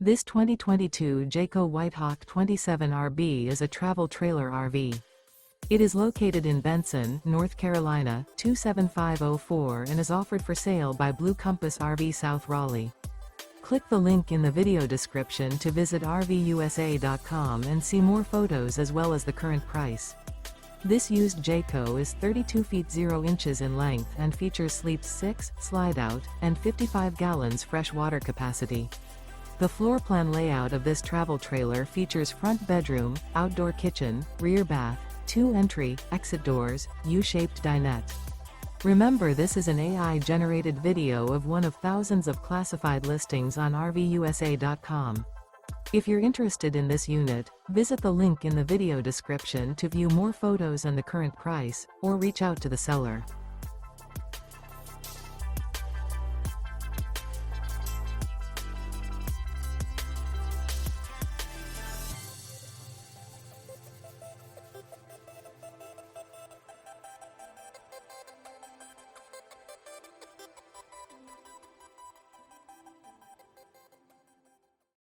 This 2022 Jayco White Hawk 27RB is a travel trailer RV. It is located in Benson, North Carolina, 27504 and is offered for sale by Blue Compass RV South Raleigh. Click the link in the video description to visit RVUSA.com and see more photos as well as the current price. This used Jayco is 32 feet 0 inches in length and features sleeps 6, slide-out, and 55 gallons fresh water capacity. The floor plan layout of this travel trailer features front bedroom, outdoor kitchen, rear bath, 2 entry, exit doors, U-shaped dinette. Remember, this is an AI-generated video of one of thousands of classified listings on RVUSA.com. If you're interested in this unit, visit the link in the video description to view more photos and the current price, or reach out to the seller.